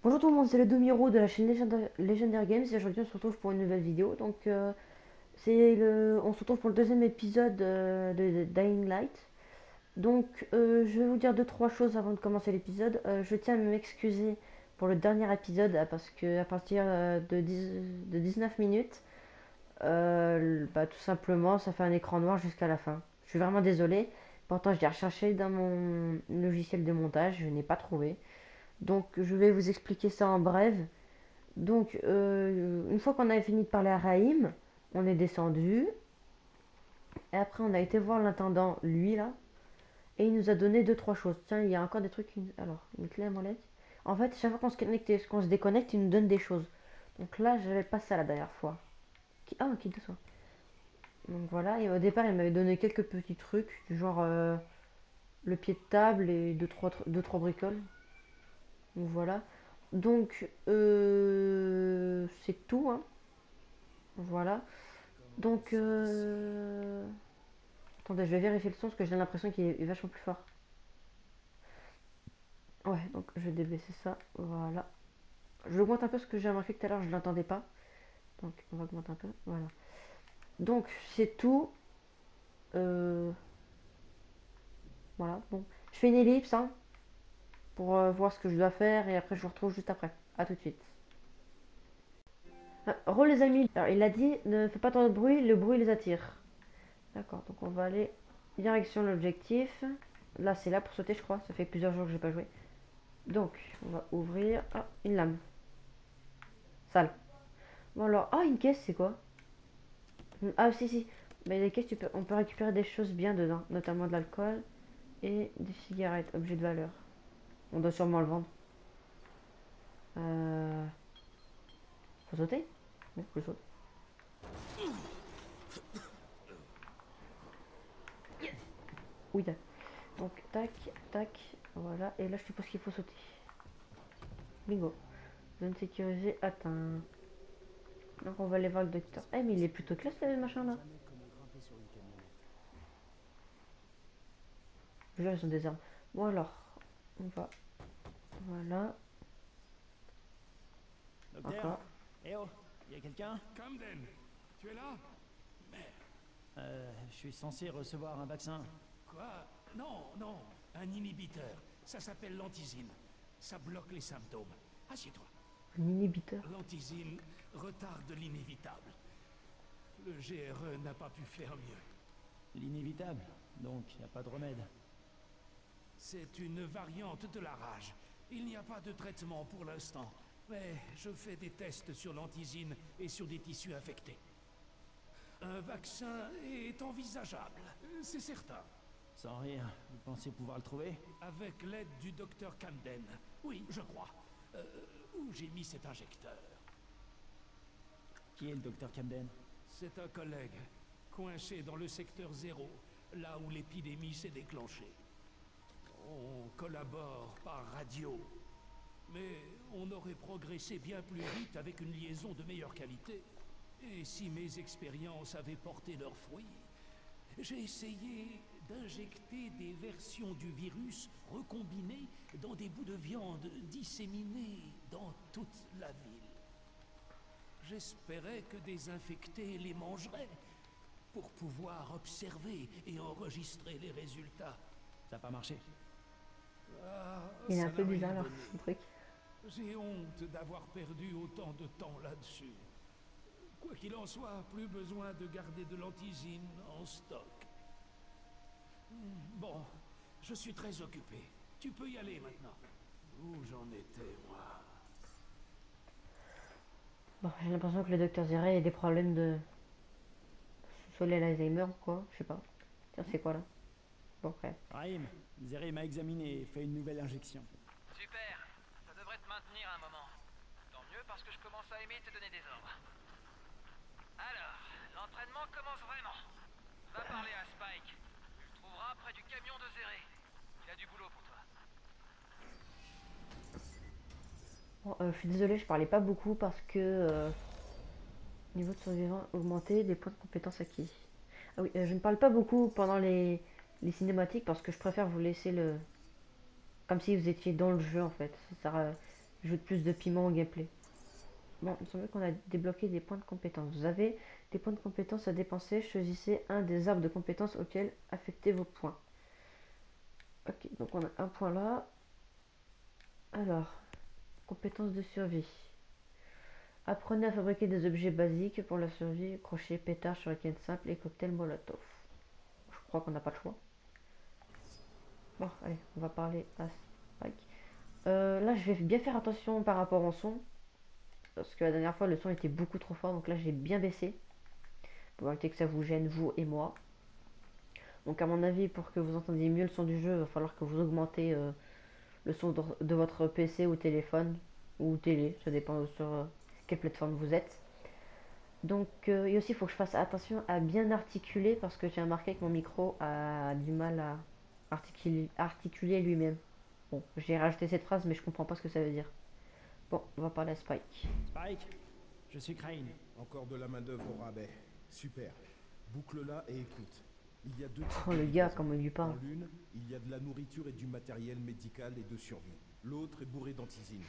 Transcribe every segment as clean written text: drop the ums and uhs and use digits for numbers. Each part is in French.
Bonjour tout le monde, c'est le Domiro de la chaîne Legendary Games et aujourd'hui on se retrouve pour une nouvelle vidéo. On se retrouve pour le deuxième épisode de Dying Light. Je vais vous dire deux trois choses avant de commencer l'épisode. Je tiens à m'excuser pour le dernier épisode parce que à partir de 19 minutes, tout simplement ça fait un écran noir jusqu'à la fin. Je suis vraiment désolé. Pourtant je l'ai recherché dans mon logiciel de montage, je n'ai pas trouvé. Donc je vais vous expliquer ça en bref. Une fois qu'on avait fini de parler à Raïm, on est descendu. Et après, on a été voir l'intendant, lui, là. Et il nous a donné deux, trois choses. Tiens, il y a encore des trucs. Alors, une clé à molette. En fait, chaque fois qu'on se connecte et qu'on se déconnecte, il nous donne des choses. Donc là, j'avais pas ça la dernière fois. Ah, un kit de soin. Donc voilà. Et au départ, il m'avait donné quelques petits trucs. Du genre le pied de table et deux, trois bricoles. Donc voilà. C'est tout, hein. Voilà. Donc, attendez, je vais vérifier le son parce que j'ai l'impression qu'il est vachement plus fort. Ouais, donc je vais débaisser ça. Voilà. Je l'augmente un peu parce que j'ai remarqué que tout à l'heure je ne l'entendais pas. Donc, on va augmenter un peu. Voilà. Donc, c'est tout. Euh, voilà. Bon. Je fais une ellipse hein, pour voir ce que je dois faire et après je vous retrouve juste après. A tout de suite. Re les amis. Alors, il a dit ne fais pas trop de bruit, le bruit les attire. D'accord, donc on va aller direction l'objectif. Là, c'est là pour sauter, je crois. Ça fait plusieurs jours que j'ai pas joué. Donc, on va ouvrir. Ah, une lame. Sale. Bon alors, ah, une caisse, c'est quoi? Ah, si, si. Mais les caisses, on peut récupérer des choses bien dedans, notamment de l'alcool et des cigarettes, objets de valeur. On doit sûrement le vendre. Euh... Faut sauter? Oui, faut le sauter. Oui, tac. Donc, tac, tac. Voilà. Et là, je suppose qu'il faut sauter. Bingo. Zone sécurisée atteint. Donc, on va aller voir le docteur. Eh, mais il est plutôt classe, le machin là. Je ils sont des armes. Bon, alors, on va. Voilà. Docteur. Encore. Eh oh, y a quelqu'un? Camden, tu es là? Je suis censé recevoir un vaccin. Quoi? Non, non, un inhibiteur. Ça s'appelle l'antizine. Ça bloque les symptômes. Assieds-toi. Un inhibiteur. L'antizine retarde l'inévitable. Le GRE n'a pas pu faire mieux. L'inévitable, donc y a pas de remède. C'est une variante de la rage. Il n'y a pas de traitement pour l'instant. Mais je fais des tests sur l'antizine et sur des tissus infectés. Un vaccin est envisageable, c'est certain. Sans rire, vous pensez pouvoir le trouver? Avec l'aide du docteur Camden. Oui, je crois. Où j'ai mis cet injecteur? Qui est le docteur Camden? C'est un collègue, coincé dans le secteur 0, là où l'épidémie s'est déclenchée. On collabore par radio. Mais on aurait progressé bien plus vite avec une liaison de meilleure qualité. Et si mes expériences avaient porté leurs fruits, j'ai essayé d'injecter des versions du virus recombinées dans des bouts de viande disséminés dans toute la ville. J'espérais que des infectés les mangeraient pour pouvoir observer et enregistrer les résultats. Ça n'a pas marché. Ah, Il est ça un peu n'a rien bizarre, donné. ce truc. J'ai honte d'avoir perdu autant de temps là-dessus. Quoi qu'il en soit, plus besoin de garder de l'antizine en stock. Bon, je suis très occupé. Tu peux y aller maintenant. Où j'en étais, moi? Bon, j'ai l'impression que le docteur Zéré a des problèmes de. Soit l'Alzheimer ou quoi, je sais pas. Tiens, c'est quoi là? Bon, bref. Raïm, Zeri m'a examiné et fait une nouvelle injection. Super, ça devrait te maintenir un moment. Tant mieux parce que je commence à aimer te donner des ordres. Alors, l'entraînement commence vraiment. Va parler à Spike. Tu le trouveras près du camion de Zéré. Il a du boulot pour toi. Bon, je suis désolée, je parlais pas beaucoup parce que niveau de survivant augmenté, des points de compétence acquis. Ah oui, je ne parle pas beaucoup pendant les cinématiques parce que je préfère vous laisser le. Comme si vous étiez dans le jeu en fait. J'ajoute plus de piment au gameplay. Bon, il semble qu'on a débloqué des points de compétence. Vous avez des points de compétence à dépenser. Choisissez un des arbres de compétences auxquels affectez vos points. Ok, donc on a un point là. Alors, compétences de survie. Apprenez à fabriquer des objets basiques pour la survie. Crochet, pétard, shuriken simple et cocktail molotov. Je crois qu'on n'a pas le choix. Bon, allez, on va parler à Spike. Là, je vais bien faire attention par rapport au son. Parce que la dernière fois, le son était beaucoup trop fort. Donc là, j'ai bien baissé. Pour éviter que ça vous gêne, vous et moi. Donc à mon avis, pour que vous entendiez mieux le son du jeu, il va falloir que vous augmentez le son de votre PC ou téléphone. Ou télé, ça dépend sur quelle plateforme vous êtes. Donc, et aussi, il faut que je fasse attention à bien articuler parce que j'ai remarqué que mon micro a du mal à articuler lui-même. Bon, j'ai rajouté cette phrase, mais je comprends pas ce que ça veut dire. Bon, on va parler à Spike. Spike, je suis Crane. Encore de la main-d'œuvre au rabais. Super. Boucle-la et écoute. Il y a deux types Oh, de le gars, livraisons. comment il lui parle. Dans l'une, il y a de la nourriture et du matériel médical et de survie. L'autre est bourré d'antisine.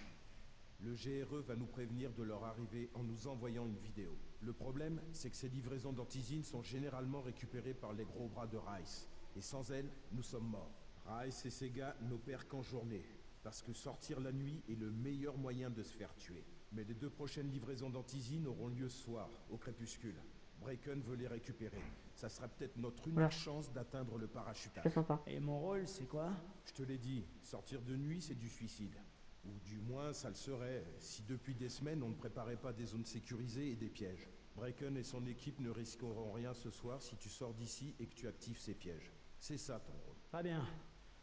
Le GRE va nous prévenir de leur arrivée en nous envoyant une vidéo. Le problème, c'est que ces livraisons d'antisine sont généralement récupérées par les gros bras de Rice. Et sans elles, nous sommes morts. Rice et ses gars n'opèrent qu'en journée. Parce que sortir la nuit est le meilleur moyen de se faire tuer. Mais les 2 prochaines livraisons d'antisine auront lieu ce soir, au crépuscule. Bracken veut les récupérer. Ça sera peut-être notre unique Voilà. chance d'atteindre le parachutage. C'est sympa. Et mon rôle, c'est quoi? Je te l'ai dit, sortir de nuit, c'est du suicide. Ou du moins, ça le serait, si depuis des semaines, on ne préparait pas des zones sécurisées et des pièges. Bracken et son équipe ne risqueront rien ce soir si tu sors d'ici et que tu actives ces pièges. C'est ça ton rôle. Très bien.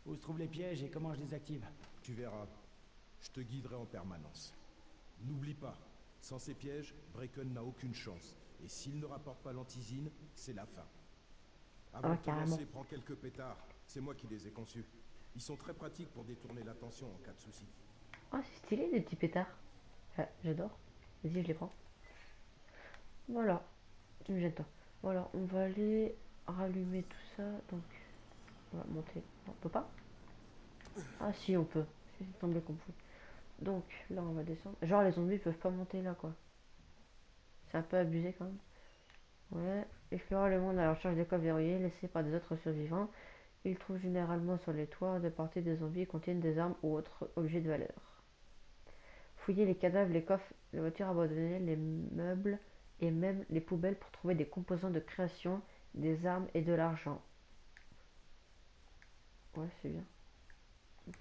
Où se trouvent les pièges et comment je les active? Tu verras. Je te guiderai en permanence. N'oublie pas, sans ces pièges, Bracken n'a aucune chance. Et s'il ne rapporte pas l'antisine, c'est la fin. Avant Ah, de te carrément. lancer, prends quelques pétards. C'est moi qui les ai conçus. Ils sont très pratiques pour détourner l'attention en cas de souci. Oh, c'est stylé, des petits pétards. Ah, j'adore. Vas-y, je les prends. Voilà. Tu me gênes pas. Voilà, on va aller rallumer tout ça. Donc, on va monter. Non, on peut pas? Ah, si, on peut. Il semblait qu'on pouvait. Donc, là, on va descendre. Genre, les zombies peuvent pas monter là, quoi. C'est un peu abusé quand même. Ouais. Explorer le monde à la recherche des coffres verrouillés laissés par des autres survivants. Ils trouvent généralement sur les toits de parties des zombies qui contiennent des armes ou autres objets de valeur. Fouiller les cadavres, les coffres, les voitures abandonnées, les meubles et même les poubelles pour trouver des composants de création, des armes et de l'argent. Ouais, c'est bien.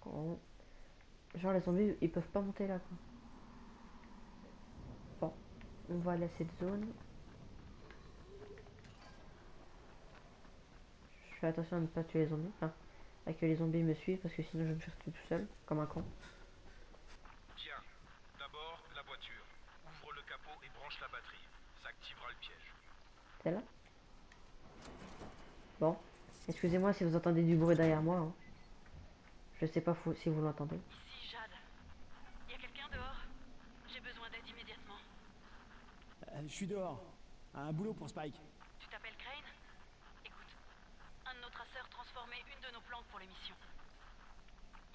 Donc, genre les zombies, ils peuvent pas monter là, quoi. Bon, on va aller à cette zone. Je fais attention à ne pas tuer les zombies. Enfin, à que les zombies me suivent parce que sinon je vais me faire tuer tout seul, comme un con. Tiens, d'abord, la voiture. Ouvre le capot et branche la batterie. Ça activera le piège. C'est là? Bon. Excusez-moi si vous entendez du bruit derrière moi, hein. Je sais pas si vous l'entendez. Ici, Jade. Y a quelqu'un dehors? J'ai besoin d'aide immédiatement. Je suis dehors. Un boulot pour Spike. Tu t'appelles Crane? Écoute, un de nos traceurs transformait une de nos planques pour l'émission.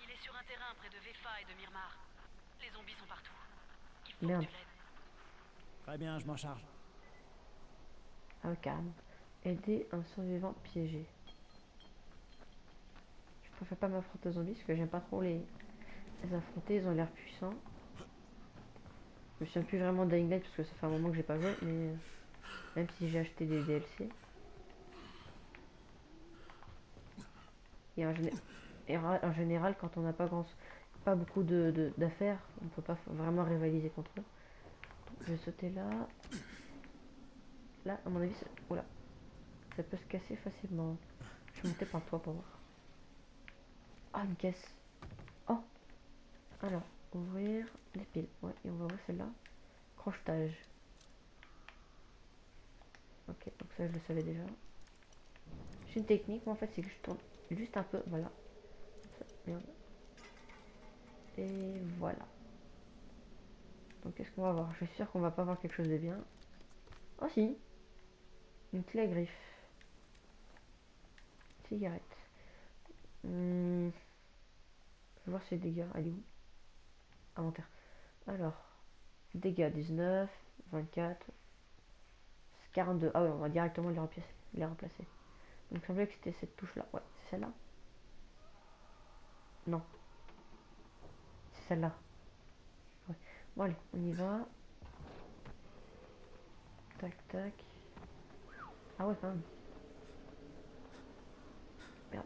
Il est sur un terrain près de Vefa et de Myrmar. Les zombies sont partout. Il faut Merde. que tu l'aides. Très bien, je m'en charge. Ah oui, carrément. Aider un survivant piégé. Je préfère pas m'affronter aux zombies parce que j'aime pas trop les affronter, ils ont l'air puissants. Je me souviens plus vraiment d'Dying Light parce que ça fait un moment que j'ai pas joué, mais même si j'ai acheté des DLC. Et en général, quand on n'a pas beaucoup d'affaires, on peut pas vraiment rivaliser contre eux. Donc, je vais sauter là. Là, à mon avis, oula, ça peut se casser facilement. Je vais monter par toi pour voir. Ah, une caisse. Oh. Alors, ouvrir les piles. Ouais, et on va voir celle-là. Crochetage. Ok, donc ça je le savais déjà. J'ai une technique, moi en fait c'est que je tourne juste un peu, voilà. Merde. Et voilà. Donc qu'est-ce qu'on va voir? Je suis sûr qu'on va pas voir quelque chose de bien. Oh si. Une clé à griffe. Cigarette. Je vais voir ses dégâts. Elle est où? Inventaire. Alors, dégâts 19, 24, 42. Ah ouais, on va directement les remplacer. Donc, il semblait que c'était cette touche-là. Ouais, c'est celle-là. Non, c'est celle-là. Ouais. Bon, allez, on y va. Tac, tac. Ah ouais, quand même. Merde.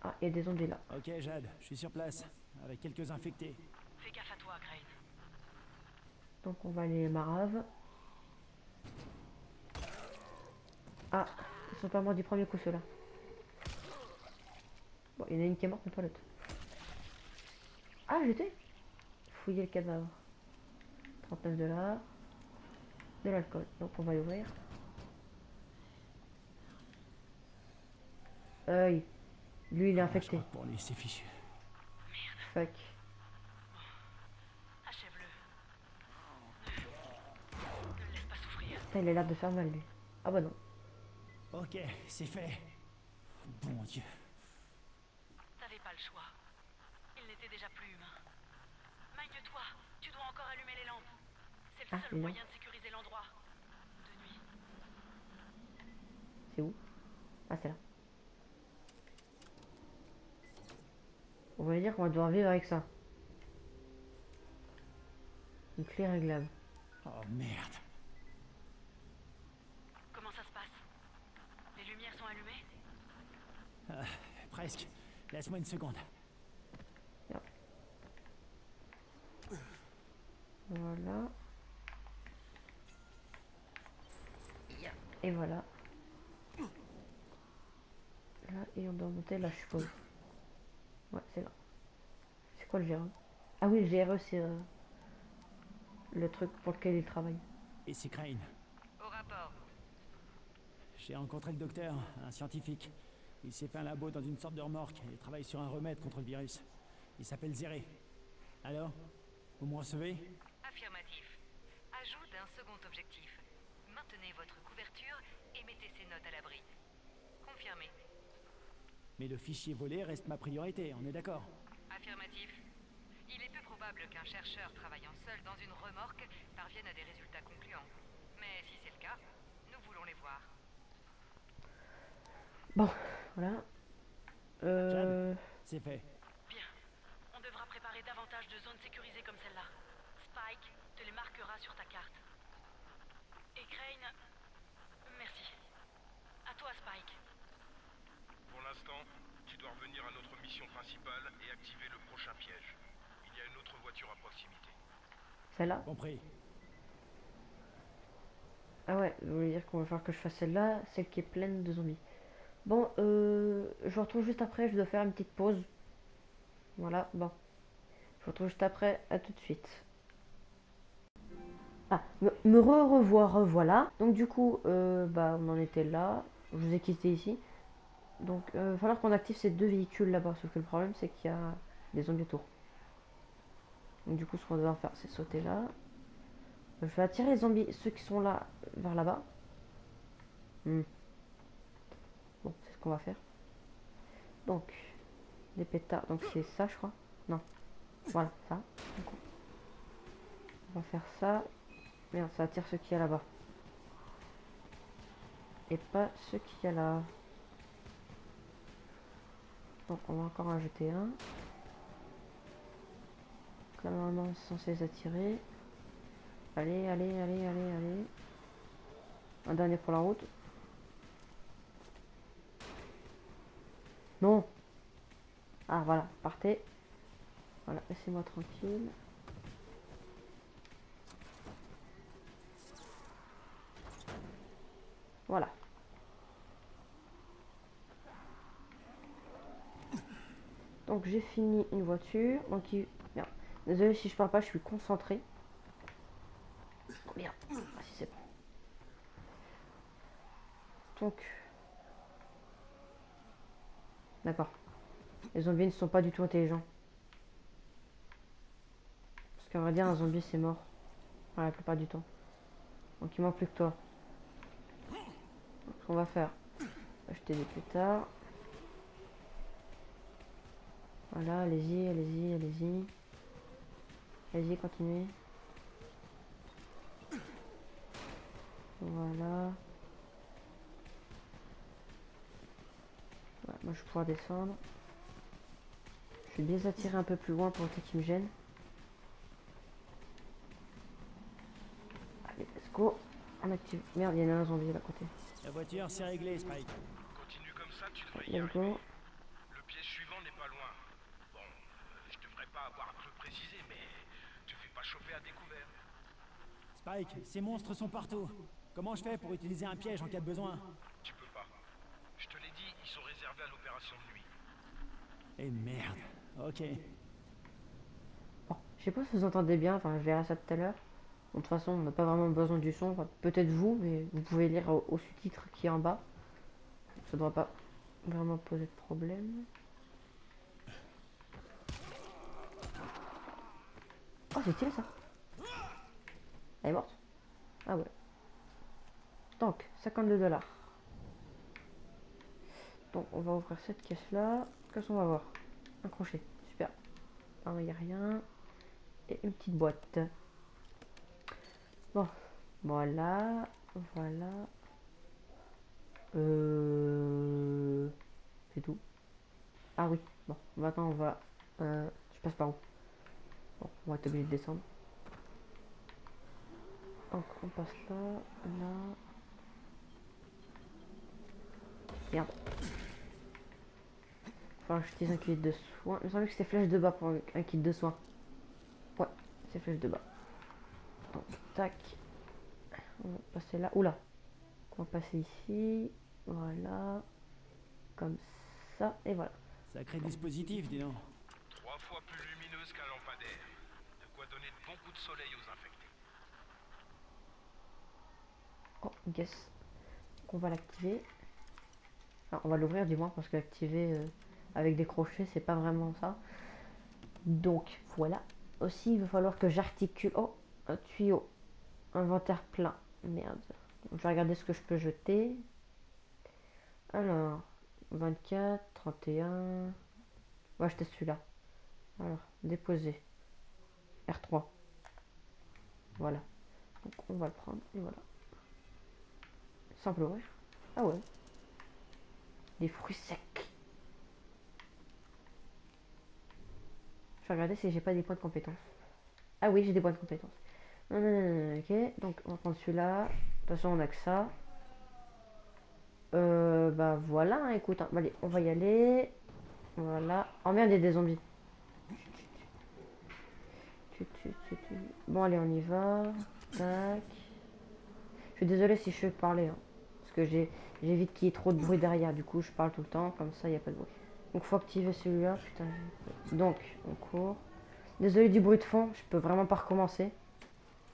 Ah, il y a des zombies là. Ok, Jade, je suis sur place, avec quelques infectés. Fais gaffe à toi, Crane. Donc, on va aller les maraves. Ah, ils sont pas morts du premier coup, ceux-là. Bon, il y en a une qui est morte, mais pas l'autre. Ah, j'étais. Fouiller le cadavre. 39 $. De l'alcool. Donc, on va l'ouvrir. Lui, il est Je infecté. crois que pour lui, c'est fichu. Fuck. Achève-le. Ne le laisse pas souffrir. Putain, il a l'air de faire mal, lui. Ah bah non. Ok, c'est fait. Bon Dieu. T'avais pas le choix. Il n'était déjà plus humain. Magne-toi, tu dois encore allumer les lampes. C'est le Ah, seul les moyen de sécuriser l'endroit. De nuit. C'est où? Ah, c'est là. On va dire qu'on va devoir vivre avec ça. Une clé réglable. Oh merde. Comment ça se passe? Les lumières sont allumées? Presque. Laisse-moi une seconde. Voilà. Et voilà. Là, et on doit monter là, je suppose. Ouais, c'est là. C'est quoi le GRE? Ah oui, le GRE, c'est le truc pour lequel il travaille. Et c'est Crane. Au rapport. J'ai rencontré le docteur, un scientifique. Il s'est fait un labo dans une sorte de remorque et travaille sur un remède contre le virus. Il s'appelle Zéré. Alors? Vous me recevez? Affirmatif. Ajout d'un second objectif. Maintenez votre couverture et mettez ces notes à l'abri. Confirmé. Mais le fichier volé reste ma priorité, on est d'accord? Affirmatif. Il est peu probable qu'un chercheur travaillant seul dans une remorque parvienne à des résultats concluants. Mais si c'est le cas, nous voulons les voir. Bon, voilà. C'est fait. Bien. On devra préparer davantage de zones sécurisées comme celle-là. Spike te les marquera sur ta carte. Et Crane... Merci. À toi, Spike. Pour l'instant, tu dois revenir à notre mission principale et activer le prochain piège. Il y a une autre voiture à proximité. Celle-là? Compris. Ah ouais, vous voulez dire qu'on va falloir que je fasse celle-là, celle qui est pleine de zombies. Bon, je vous retrouve juste après, je dois faire une petite pause. Voilà, bon. Je vous retrouve juste après, à tout de suite. Ah, me revoir, voilà. Donc du coup, bah on en était là. Je vous ai quitté ici. Donc il va falloir qu'on active ces deux véhicules là-bas. Sauf que le problème c'est qu'il y a des zombies autour. Donc du coup ce qu'on doit faire c'est sauter là. Je vais attirer les zombies, ceux qui sont là, vers là-bas. Bon, c'est ce qu'on va faire. Donc, des pétards. Donc c'est ça je crois. Non. Voilà, ça. Donc, on va faire ça. Merde, ça attire ceux qu'il y a là-bas. Et pas ceux qu'il y a là. Donc on va encore en jeter un. Donc là normalement c'est censé les attirer. Allez, allez, allez, allez, allez. Un dernier pour la route. Non. Ah voilà, partez. Voilà, laissez-moi tranquille. Voilà. Donc j'ai fini une voiture. Donc merde. Désolé si je parle pas, je suis concentré. Oh, merde. Ah si c'est bon. Donc. D'accord. Les zombies ne sont pas du tout intelligents. Parce qu'à vrai dire, un zombie c'est mort. Enfin, la plupart du temps. Donc il manque plus que toi. Donc, ce qu'on va faire. Acheter des pétards. Voilà, allez-y, allez-y, allez-y. Vas-y, continuez. Voilà. Ouais, moi je vais pouvoir descendre. Je vais bien attirer un peu plus loin pour éviter qu'il me gêne. Allez, let's go. On active. Merde, il y en a un zombie là à côté. La voiture, c'est réglé, Spike. Continue comme ça, tu devrais y Let's arriver. go. Le piège suivant n'est pas loin. Bon, je devrais pas avoir à te le préciser, mais tu fais pas chauffer à découvert. Spike, ces monstres sont partout. Comment je fais pour utiliser un piège en cas de besoin? Tu peux pas. Je te l'ai dit, ils sont réservés à l'opération de nuit. Eh merde. Ok. Bon, je sais pas si vous entendez bien, enfin je verrai ça tout à l'heure. Bon, de toute façon, on n'a pas vraiment besoin du son, enfin, peut-être vous, mais vous pouvez lire au sous-titre qui est en bas. Ça doit pas vraiment poser de problème. Oh, c'est stylé ça. Elle est morte. Ah ouais. Donc, 52 $. Donc, on va ouvrir cette caisse-là. Qu'est-ce qu'on va voir? Un crochet. Super. Ah, il n'y a rien. Et une petite boîte. Bon. Voilà. Voilà. C'est tout. Ah oui. Bon, maintenant on va... je passe par où? Bon, on va être obligé de descendre. Donc, on passe là, là... Merde. Enfin, j'utilise un kit de soins. Il me semblait que c'était flèche de bas pour un kit de soins. Ouais, c'est flèche de bas. Donc, tac. On va passer là. Oula. On va passer ici. Voilà. Comme ça. Et voilà. Sacré dispositif, dis donc. 3 fois plus lumineuse qu'un lampadaire. De quoi donner de bons coups de soleil aux infectés. Oh, yes. Donc, on va l'activer. Enfin, on va l'ouvrir du moins parce que l'activer avec des crochets, c'est pas vraiment ça. Donc, voilà. Aussi, il va falloir que j'articule. Oh, un tuyau. Inventaire plein. Merde. Je vais regarder ce que je peux jeter. Alors, 24, 31. On va acheter celui-là. Alors, déposer. R3. Voilà. Donc, on va le prendre. Et voilà. Simple ouvrir. Ah ouais. Des fruits secs. Je vais regarder si j'ai pas des points de compétence. Ah oui, j'ai des points de compétence. Non, non, non, non, ok. Donc, on va prendre celui-là. De toute façon, on a que ça. Bah voilà, hein, écoute. Hein. Allez, on va y aller. Voilà. Oh merde, il y a des zombies. Bon, allez, on y va. Tac. Je suis désolé si je fais parler. Hein, parce que j'évite qu'il y ait trop de bruit derrière. Du coup, je parle tout le temps. Comme ça, il n'y a pas de bruit. Donc, faut activer celui-là. Putain. Donc, on court. Désolé du bruit de fond. Je peux vraiment pas recommencer.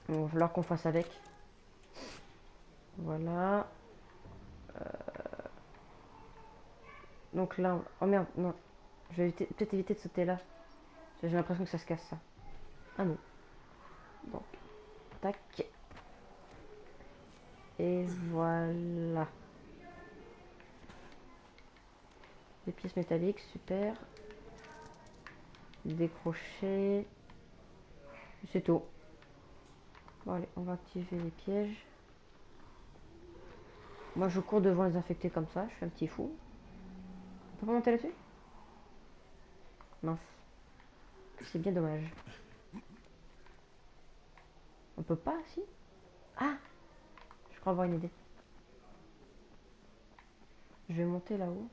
Il va falloir qu'on fasse avec. Voilà. Donc là, oh merde, non. Je vais peut-être éviter de sauter là. J'ai l'impression que ça se casse ça. Ah non. Donc, tac. Et voilà. Des pièces métalliques, super. Des crochets. C'est tout. Bon allez, on va activer les pièges. Moi je cours devant les infectés comme ça, je suis un petit fou. On peut pas monter là-dessus? Mince. C'est bien dommage. On peut pas, si? Ah! Je crois avoir une idée. Je vais monter là-haut.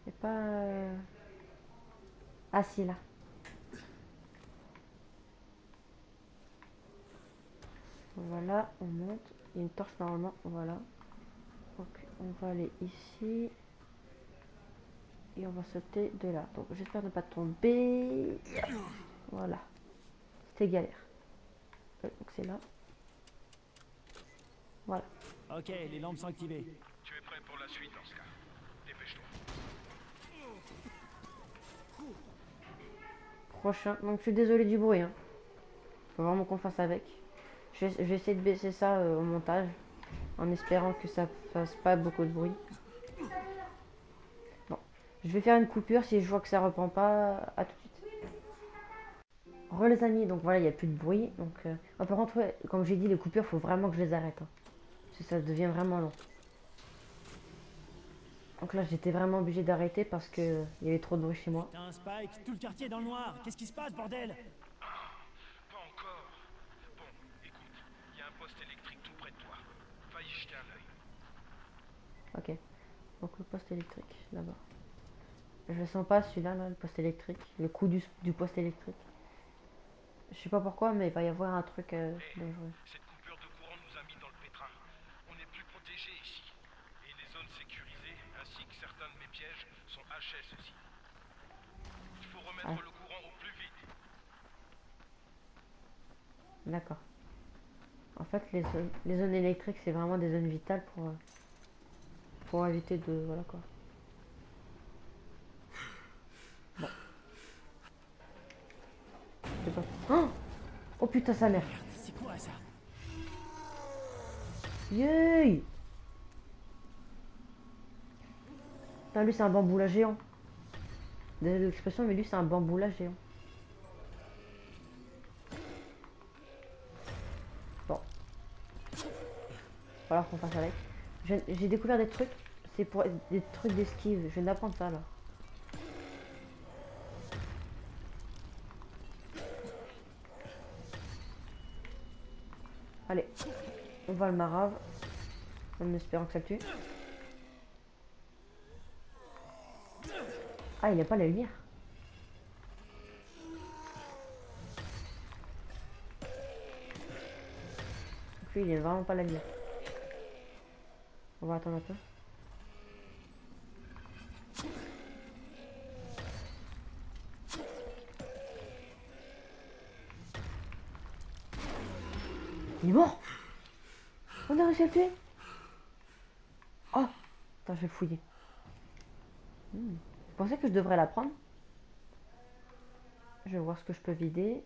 Et pas... Ah si, là. Voilà, on monte. Il y a une torche normalement, voilà. Donc on va aller ici. Et on va sauter de là. Donc j'espère ne pas tomber. Voilà. C'était galère. Donc c'est là. Voilà. Ok, les lampes sont activées. Tu es prêt pour la suite dans ce cas. Dépêche-toi. Prochain. Donc je suis désolé du bruit. Hein. Faut vraiment qu'on fasse avec. Je vais essayer de baisser ça au montage. En espérant que ça fasse pas beaucoup de bruit. Bon. Je vais faire une coupure si je vois que ça reprend pas. À tout de suite. Re les amis, donc voilà, il n'y a plus de bruit. Donc, par contre, ouais, comme j'ai dit, les coupures, faut vraiment que je les arrête. Hein, parce que ça devient vraiment long. Donc là, j'étais vraiment obligé d'arrêter parce que il y avait trop de bruit chez moi. Putain, Spike, tout le quartier est dans le noir. Qu'est-ce qui se passe, bordel? Pas encore. Bon, écoute, il y a un poste électrique tout près de toi. Va y jeter un œil. Ok. Donc le poste électrique, là-bas. Je le sens pas celui-là, là, le poste électrique. Le coup du poste électrique. Je sais pas pourquoi, mais il va y avoir un truc dangereux. Cette coupure de courant nous a mis dans le pétrin. On n'est plus protégés ici. Et les zones sécurisées, ainsi que certains de mes pièges, sont HS aussi. Il faut remettre Ah. le courant au plus vite. D'accord. En fait, les zones électriques, c'est vraiment des zones vitales pour éviter de... Voilà quoi. Bon. C'est pas... Oh, oh putain, sa mère. Merde, c'est quoi ça? Yey. Putain, lui, c'est un bamboula géant. Désolé de l'expression, mais lui, c'est un bamboula géant. Bon. Voilà qu'on fasse avec. J'ai découvert des trucs. C'est pour des trucs d'esquive. Je viens d'apprendre ça, là. Allez. On va le marave. En espérant que ça le tue. Ah, il n'a pas la lumière. Donc lui, il est vraiment pas la lumière. On va attendre un peu. Il est mort. On a réussi à le tuer. Oh. Attends, je vais le fouiller. Vous pensez que je devrais la prendre? Je vais voir ce que je peux vider.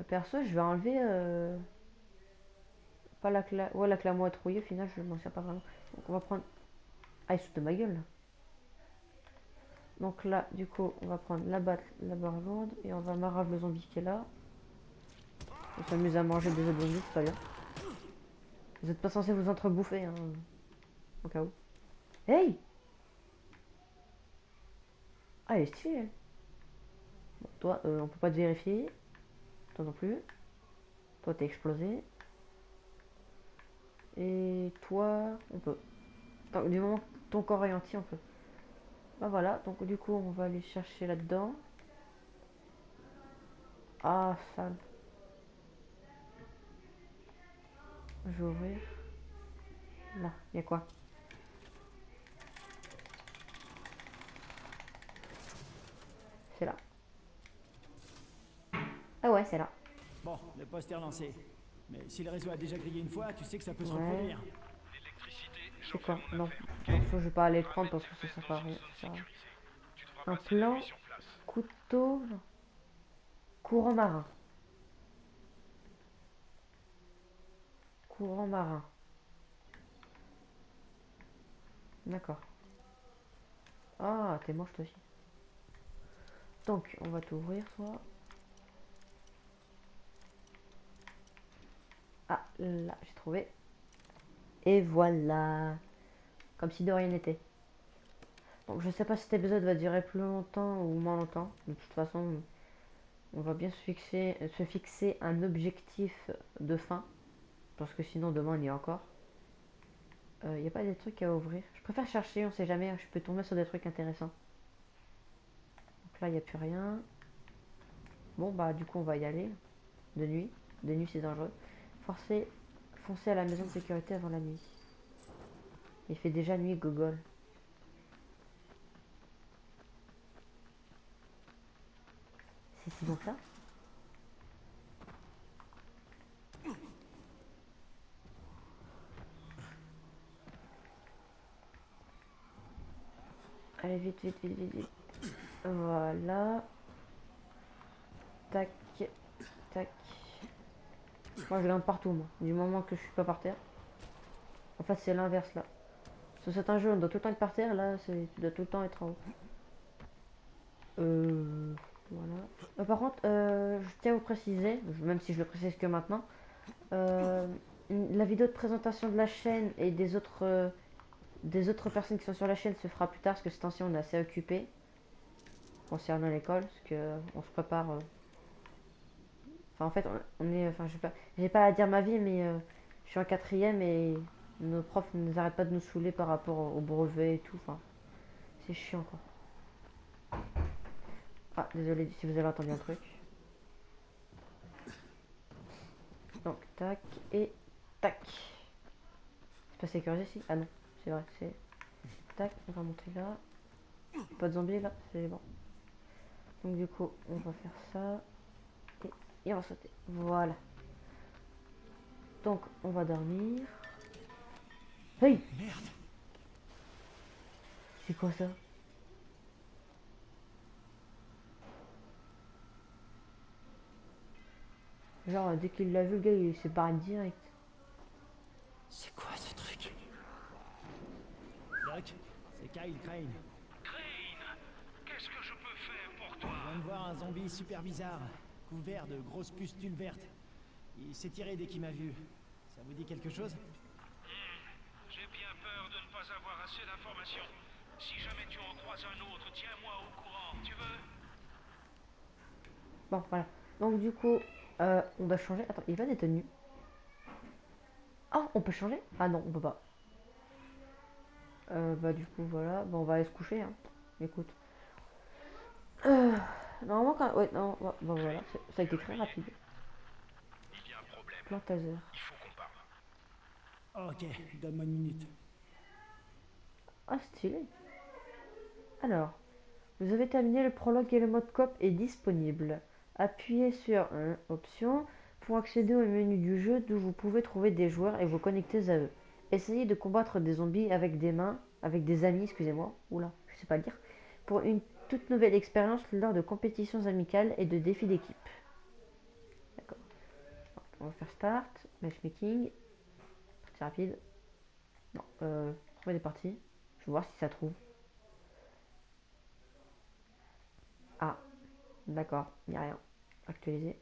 Perso, je vais enlever... Pas la clé... Ouais, la clé à moi est rouillée. Au final, je m'en sers pas vraiment. Donc, on va prendre... Ah, il se fout de ma gueule, là. Donc là, du coup, on va prendre la barre lourde. Et on va marave le zombie qui est là. On s'amuse à manger des autres zombies, c'est pas bien. Vous êtes pas censé vous entrebouffer, hein. Au cas où. Hey! Ah, elle est stylée, elle. Bon, toi, on peut pas te vérifier. Toi non plus. Toi, t'es explosé. Et toi, on peut. Attends, du moment que ton corps est entier, on peut. Bah voilà, donc du coup, on va aller chercher là-dedans. Ah, sale. Je vais ouvrir. Là, il y a quoi? C'est là. Ah ouais, c'est là. Bon, le poste est relancé. Mais si le réseau a déjà grillé une fois, tu sais que ça peut se Ouais. reproduire. L'électricité, j'en C'est fais quoi? mon Non. affaire, ok? Non, ça, je vais pas aller le prendre Ramène parce que du ça reste sert à dans une rien. zone Ça. sécurisée. Tu devras Un passer la plan. nuit sur place. Couteau. Non. Courant marin. Courant marin. D'accord. Ah, t'es moche toi aussi. Donc, on va t'ouvrir, toi. Ah, là, j'ai trouvé. Et voilà. Comme si de rien n'était. Donc, je sais pas si cet épisode va durer plus longtemps ou moins longtemps. De toute façon, on va bien se fixer un objectif de fin. Parce que sinon, demain, on y est encore. Il n'y a pas des trucs à ouvrir. Je préfère chercher, on sait jamais. Je peux tomber sur des trucs intéressants. Donc là, il n'y a plus rien. Bon, bah, du coup, on va y aller. De nuit. De nuit, c'est dangereux. Foncez à la maison de sécurité avant la nuit. Il fait déjà nuit, gogol. C'est donc ça? Allez, vite, vite, vite, vite, vite. Voilà. Tac, tac. Moi, je grimpe partout, moi. Du moment que je suis pas par terre. En fait, c'est l'inverse, là. Sur certains jeux, on doit tout le temps être par terre. Là, tu dois tout le temps être en haut. Voilà. Par contre, je tiens à vous préciser, même si je le précise que maintenant, euh, la vidéo de présentation de la chaîne et des autres personnes qui sont sur la chaîne se fera plus tard parce que ce temps-ci on est assez occupé concernant l'école parce que on se prépare. Enfin en fait on est, enfin j'ai pas à dire ma vie mais je suis en quatrième et nos profs ne nous arrêtent pas de nous saouler par rapport au brevet et tout. Enfin c'est chiant quoi. Ah désolé si vous avez entendu un truc. Donc tac et tac. C'est pas sécurisé ici? Ah non c'est vrai c'est tac. On va monter là. Pas de zombies là c'est bon. Donc du coup, on va faire ça. Et on va sauter. Voilà. Donc, on va dormir. Hey! Merde. C'est quoi ça? Genre, dès qu'il l'a vu, le gars, il s'est barré direct. C'est quoi ce truc? Doc, c'est Kyle Crane. Crane, qu'est-ce que je peux faire pour toi? Je viens de voir un zombie super bizarre, couvert de grosses pustules vertes. Il s'est tiré dès qu'il m'a vu. Ça vous dit quelque chose? J'ai bien peur de ne pas avoir assez d'informations. Si jamais tu en croises un autre, tiens-moi au courant, tu veux? Bon, voilà. Donc, du coup, on doit changer. Attends, il va des tenues. Ah, on peut changer? Ah non, on peut pas. Bah, du coup, voilà. Bon, on va aller se coucher, hein. Écoute. Normalement, quand. Ouais, non, bah, voilà. Ça a été très rapide. Il y a un problème. Plan taser. Il faut qu'on parle. Ok, donne-moi une minute. Ah, stylé. Alors, vous avez terminé le prologue et le mode coop est disponible. Appuyez sur Option pour accéder au menu du jeu d'où vous pouvez trouver des joueurs et vous connecter à eux. Essayez de combattre des zombies avec des amis, excusez-moi, oula, je sais pas le dire, pour une toute nouvelle expérience lors de compétitions amicales et de défis d'équipe. D'accord. On va faire Start, Matchmaking, partie rapide. Non, trouver des parties. Je vais voir si ça trouve. Ah, d'accord, il n'y a rien. Actualiser.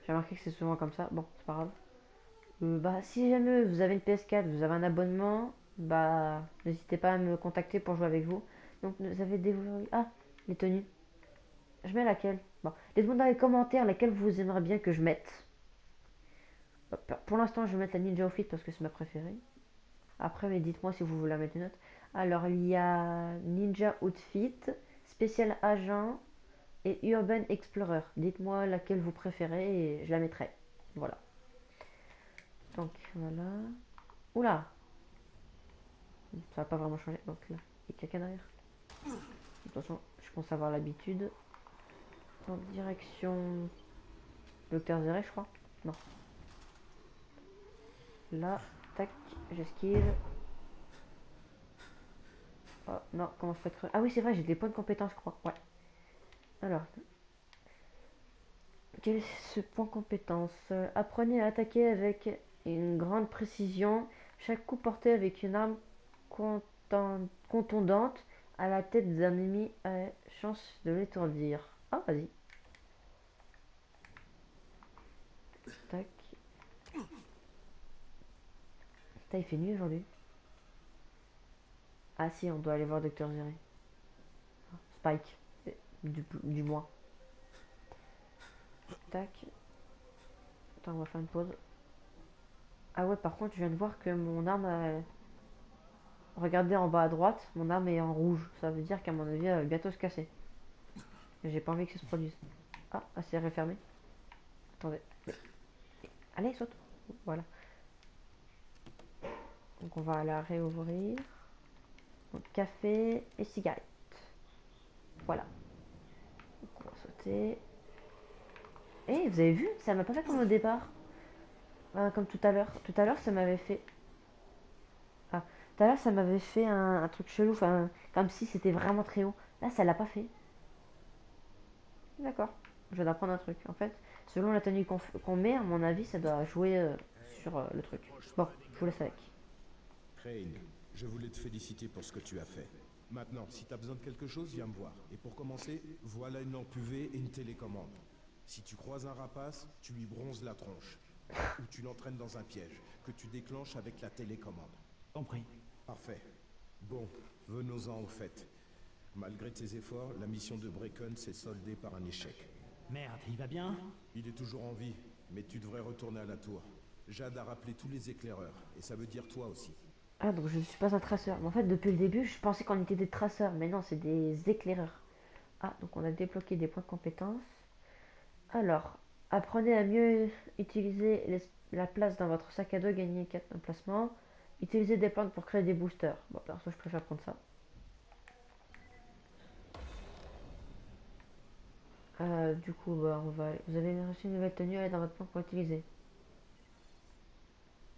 J'ai remarqué que c'est souvent comme ça. Bon, c'est pas grave. Bah, si jamais vous avez une PS4, vous avez un abonnement, bah, n'hésitez pas à me contacter pour jouer avec vous. Donc, vous avez des... Ah, les tenues. Je mets laquelle? Bon, dites-moi dans les commentaires laquelle vous aimeriez bien que je mette. Pour l'instant, je vais mettre la Ninja Outfit parce que c'est ma préférée. Après, mais dites-moi si vous voulez la mettre une autre. Alors, il y a Ninja Outfit, Spécial Agent et Urban Explorer. Dites-moi laquelle vous préférez et je la mettrai. Voilà. Donc, voilà. Oula! Ça va pas vraiment changer. Donc là, il y a quelqu'un derrière. De toute façon, je pense avoir l'habitude. En direction... Docteur Zéré, je crois. Non. Là, tac, j'esquive. Oh non, comment je peux être... Ah oui, c'est vrai, j'ai des points de compétence, je crois. Ouais. Alors. Quel est ce point compétence? Apprenez à attaquer avec une grande précision. Chaque coup porté avec une arme contondante à la tête d'un ennemi a chance de l'étourdir. Ah, vas-y. Tac. Putain, il fait nuit aujourd'hui. Ah si, on doit aller voir Docteur Zéré. Spike. Du moins. Tac. Attends, on va faire une pause. Ah ouais, par contre, je viens de voir que mon arme... Regardez en bas à droite, mon arme est en rouge. Ça veut dire qu'à mon avis, elle va bientôt se casser. Et j'ai pas envie que ça se produise. Ah, c'est refermé. Attendez. Allez, saute. Voilà. Donc on va la réouvrir. Donc café et cigarette. Voilà. Donc on va sauter. Eh, vous avez vu? Ça m'a pas fait comme au départ. Comme tout à l'heure. Tout à l'heure, ça m'avait fait... Ah, tout à l'heure, ça m'avait fait un truc chelou. Enfin, comme si c'était vraiment très haut. Là, ça l'a pas fait. D'accord. Je viens d'apprendre un truc. En fait, selon la tenue qu'on met, à mon avis, ça doit jouer sur le truc. Bon, je vous laisse avec. Crane, je voulais te féliciter pour ce que tu as fait. Maintenant, si tu as besoin de quelque chose, viens me voir. Et pour commencer, voilà une lampe UV et une télécommande. Si tu croises un rapace, tu lui bronzes la tronche. Ou tu l'entraînes dans un piège, que tu déclenches avec la télécommande. Compris. Parfait. Bon, venons-en au fait. Malgré tes efforts, la mission de Bracken s'est soldée par un échec. Merde, il va bien? Il est toujours en vie, mais tu devrais retourner à la tour. Jade a rappelé tous les éclaireurs, et ça veut dire toi aussi. Ah, donc je ne suis pas un traceur. Mais en fait, depuis le début, je pensais qu'on était des traceurs. Mais non, c'est des éclaireurs. Ah, donc on a débloqué des points de compétence. Alors, apprenez à mieux utiliser la place dans votre sac à dos, gagner 4 emplacements. Utilisez des plantes pour créer des boosters. Bon, perso, je préfère prendre ça. Du coup, bah, vous avez reçu une nouvelle tenue, elle est dans votre plan pour utiliser.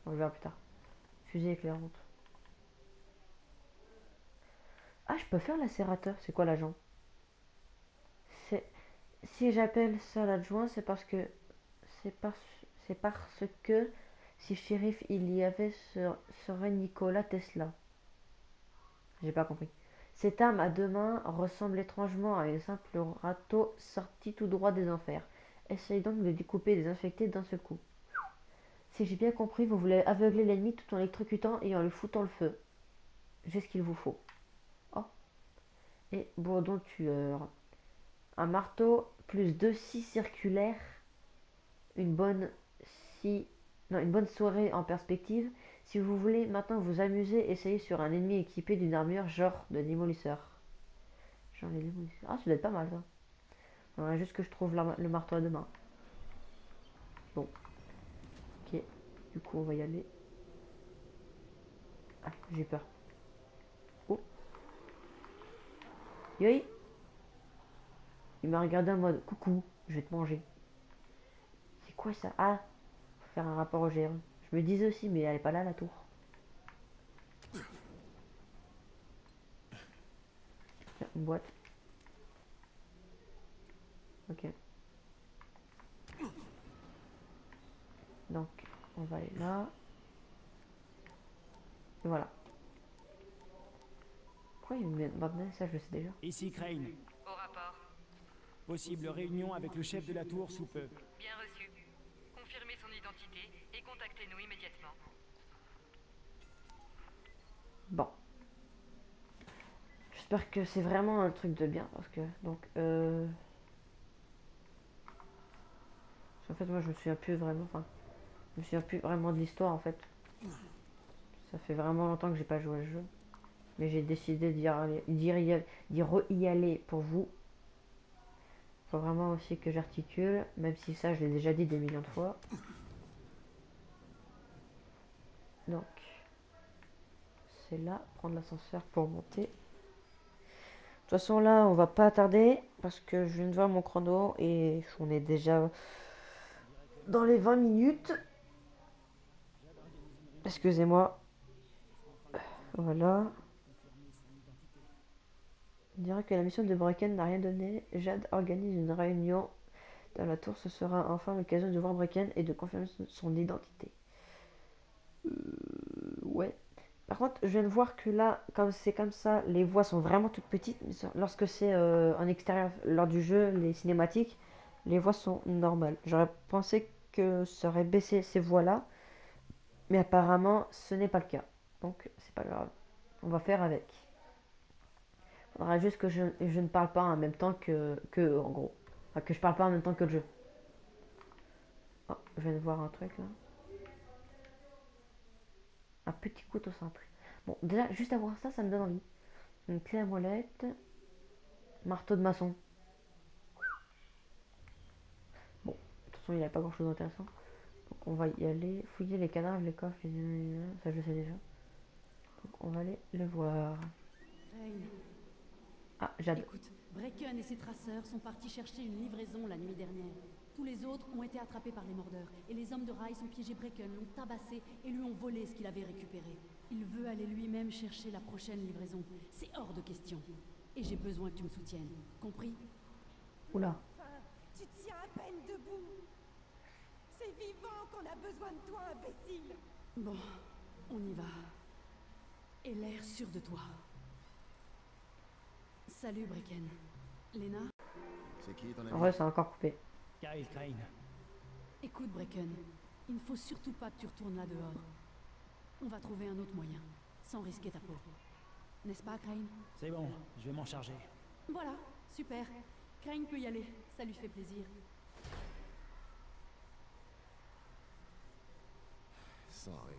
On verra plus tard. Fusée éclairante. Ah, je peux faire lacérateur. C'est quoi l'agent? C'est Si j'appelle ça l'adjoint, c'est parce c'est parce que si shérif il y avait serait Nikola Tesla. J'ai pas compris. Cette arme à deux mains ressemble étrangement à un simple râteau sorti tout droit des enfers. Essaye donc de découper et désinfecter d'un seul coup. Si j'ai bien compris, vous voulez aveugler l'ennemi tout en l'électrocutant et en lui foutant le feu. J'ai ce qu'il vous faut. Oh. Et bourdon tueur. Un marteau plus deux scies circulaires. Une bonne une bonne soirée en perspective. Si vous voulez maintenant vous amuser, essayez sur un ennemi équipé d'une armure genre de démolisseur. Genre les démolisseurs. Ah, ça doit être pas mal ça. Faudrait juste que je trouve le marteau à deux mains. Bon. Ok. Du coup, on va y aller. Ah, j'ai peur. Oh. Yoï. Il m'a regardé en mode coucou, je vais te manger. C'est quoi ça? Ah, faut faire un rapport au gérant. Je me disais aussi, mais elle est pas là la tour. Tiens, une boîte. Ok. Donc, on va aller là. Et voilà. Pourquoi il me demande ça? Je le sais déjà. Ici Crane. Au rapport. Possible réunion avec le chef de la tour sous peu. Bien reçu. Confirmez son identité et contactez-nous immédiatement. Bon. J'espère que c'est vraiment un truc de bien parce que donc en fait moi je me souviens plus vraiment, enfin je me souviens plus vraiment de l'histoire en fait. Ça fait vraiment longtemps que j'ai pas joué au jeu, mais j'ai décidé d'y aller pour vous. Faut vraiment aussi que j'articule, même si ça je l'ai déjà dit des millions de fois. Donc c'est là, prendre l'ascenseur pour monter. De toute façon là on va pas tarder parce que je viens de voir mon chrono et on est déjà dans les 20 minutes. Excusez-moi. Voilà. On dirait que la mission de Bracken n'a rien donné. Jade organise une réunion dans la tour. Ce sera enfin l'occasion de voir Bracken et de confirmer son identité. Ouais. Par contre, je viens de voir que là, comme c'est comme ça, les voix sont vraiment toutes petites. Lorsque c'est en extérieur, lors du jeu, les cinématiques, les voix sont normales. J'aurais pensé que ça aurait baissé ces voix-là, mais apparemment, ce n'est pas le cas. Donc, c'est pas grave. On va faire avec. Faudra juste que je ne parle pas en même temps en gros. Enfin, que je parle pas en même temps que le jeu. Oh, je viens de voir un truc là. Un petit couteau simple. Bon, déjà, juste avoir ça, ça me donne envie. Une clé à molette. Marteau de maçon. Bon, de toute façon, il n'y avait pas grand chose d'intéressant. Donc, on va y aller. Fouiller les cadavres, les coffres, ça je sais déjà. Donc, on va aller le voir. Crane, Ah, Jade. écoute, Bracken et ses traceurs sont partis chercher une livraison la nuit dernière. Tous les autres ont été attrapés par les mordeurs, et les hommes de rail ont piégé Bracken, l'ont tabassé et lui ont volé ce qu'il avait récupéré. Il veut aller lui-même chercher la prochaine livraison. C'est hors de question. Et j'ai besoin que tu me soutiennes. Compris? Oula. Tu tiens à peine debout. C'est vivant qu'on a besoin de toi, imbécile. Bon, on y va. Et l'air sûr de toi. Salut, Brecken. Lena? C'est qui ton En ami? vrai, c'est encore coupé. Kyle Crane. Écoute, Brecken, il ne faut surtout pas que tu retournes là dehors. On va trouver un autre moyen, sans risquer ta peau. N'est-ce pas, Crane? C'est bon, je vais m'en charger. Voilà, super. Crane peut y aller, ça lui fait plaisir. Sorry.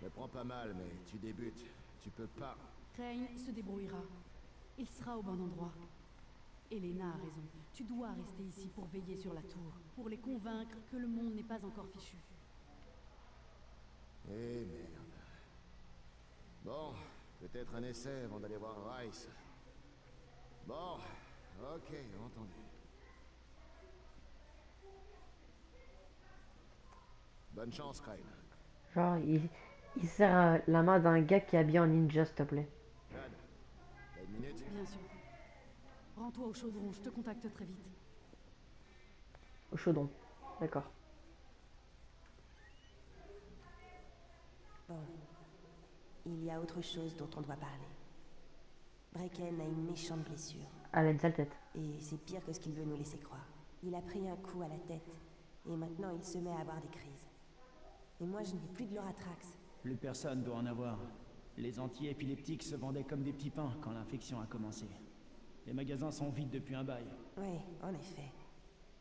Me prends pas mal, mais tu débutes. Tu peux pas. Crane se débrouillera. Il sera au bon endroit. Elena a raison. Tu dois rester ici pour veiller sur la tour, pour les convaincre que le monde n'est pas encore fichu. Eh merde. Bon, peut-être un essai avant d'aller voir Rice. Bon, ok, entendu. Bonne chance, Crane. Genre, il serre la main d'un gars qui est habillé en ninja, s'il te plaît. John, t'as une minute? Bien sûr. Rends-toi au chaudron, je te contacte très vite. Au chaudron. D'accord. Bon. Il y a autre chose dont on doit parler. Brecken a une méchante blessure. Elle a une sale tête. Et c'est pire que ce qu'il veut nous laisser croire. Il a pris un coup à la tête. Et maintenant, il se met à avoir des crises. Et moi, je n'ai plus de l'Oratrax. Plus personne doit en avoir. Les anti-épileptiques se vendaient comme des petits pains quand l'infection a commencé. Les magasins sont vides depuis un bail. Oui, en effet.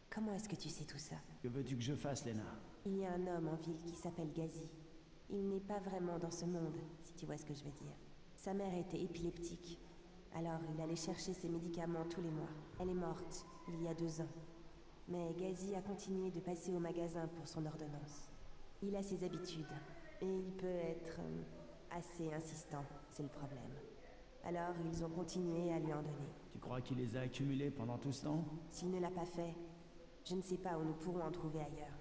Comment est-ce que tu sais tout ça? Que veux-tu que je fasse, Lena? Il y a un homme en ville qui s'appelle Gazi. Il n'est pas vraiment dans ce monde, si tu vois ce que je veux dire. Sa mère était épileptique. Alors il allait chercher ses médicaments tous les mois. Elle est morte, il y a 2 ans. Mais Gazi a continué de passer au magasin pour son ordonnance. Il a ses habitudes. Et il peut être assez insistant, c'est le problème. Alors ils ont continué à lui en donner. Tu crois qu'il les a accumulés pendant tout ce temps? S'il ne l'a pas fait, je ne sais pas où nous pourrons en trouver ailleurs.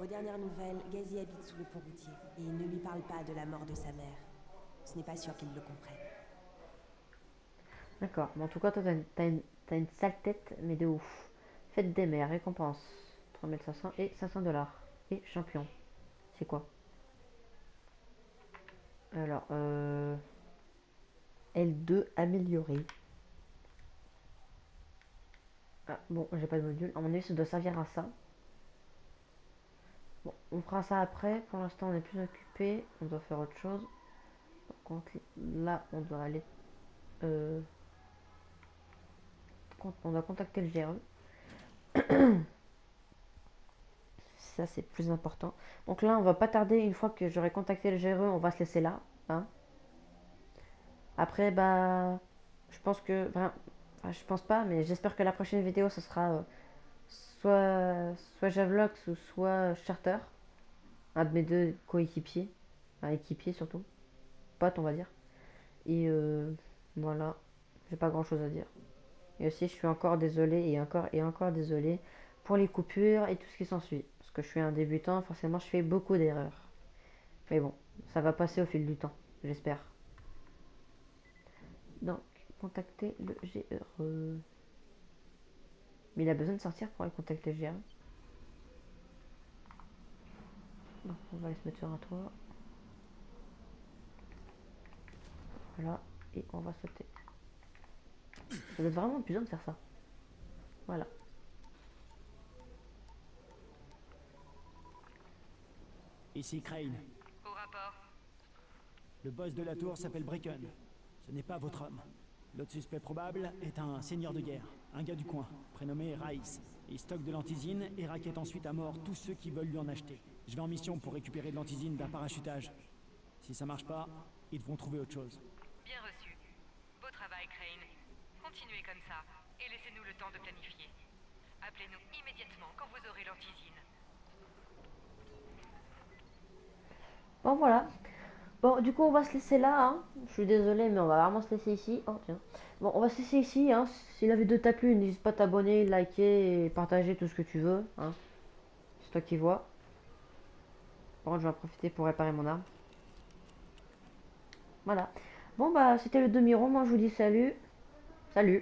Aux dernières nouvelles, Gazi habite sous le pont routier. Et il ne lui parle pas de la mort de sa mère. Ce n'est pas sûr qu'il le comprenne. D'accord. Mais en tout cas, toi, t'as une sale tête, mais de ouf. Fête des mères, récompense. 3500 et 500$. Et champion. C'est quoi? Alors, L2 amélioré. Ah, bon, j'ai pas de module. À mon avis, ça doit servir à ça. Bon, on fera ça après. Pour l'instant, on est plus occupé. On doit faire autre chose. Donc, là, on doit aller... on doit contacter le GRE. Ça, c'est plus important. Donc là, on va pas tarder. Une fois que j'aurai contacté le GRE, on va se laisser là. Hein. Après, bah... Je pense que... Enfin, je pense pas, mais j'espère que la prochaine vidéo, ce sera... soit Javlox ou soit Charter. Un de mes deux coéquipiers. Enfin, équipiers surtout. Potes, on va dire. Et voilà. J'ai pas grand chose à dire. Et aussi, je suis encore désolé et encore désolé pour les coupures et tout ce qui s'ensuit. Parce que je suis un débutant, forcément, je fais beaucoup d'erreurs. Mais bon, ça va passer au fil du temps, j'espère. Donc, contacter le GRE. Mais il a besoin de sortir pour aller contacter le GRE. Donc, on va aller se mettre sur un toit. Voilà, et on va sauter. Ça donne vraiment besoin de faire ça. Voilà. Ici Crane. Au rapport. Le boss de la tour s'appelle Brecken. Ce n'est pas votre homme. L'autre suspect probable est un seigneur de guerre, un gars du coin, prénommé Rice. Il stocke de l'antisine et raquette ensuite à mort tous ceux qui veulent lui en acheter. Je vais en mission pour récupérer de l'antisine d'un parachutage. Si ça marche pas, ils devront trouver autre chose. Bien reçu. Beau travail, Crane. Continuez comme ça, et laissez-nous le temps de planifier. Appelez-nous immédiatement quand vous aurez l'antisine. Bon, voilà. Bon, du coup, on va se laisser là. Hein. Je suis désolé, mais on va vraiment se laisser ici. Oh, tiens. Bon, on va se laisser ici. Hein. Si la vidéo t'a plu, n'hésite pas à t'abonner, liker et partager tout ce que tu veux. Hein. C'est toi qui vois. Par contre, je vais en profiter pour réparer mon arme. Voilà. Bon, bah, c'était le demi-rond. Moi, je vous dis salut. Salut.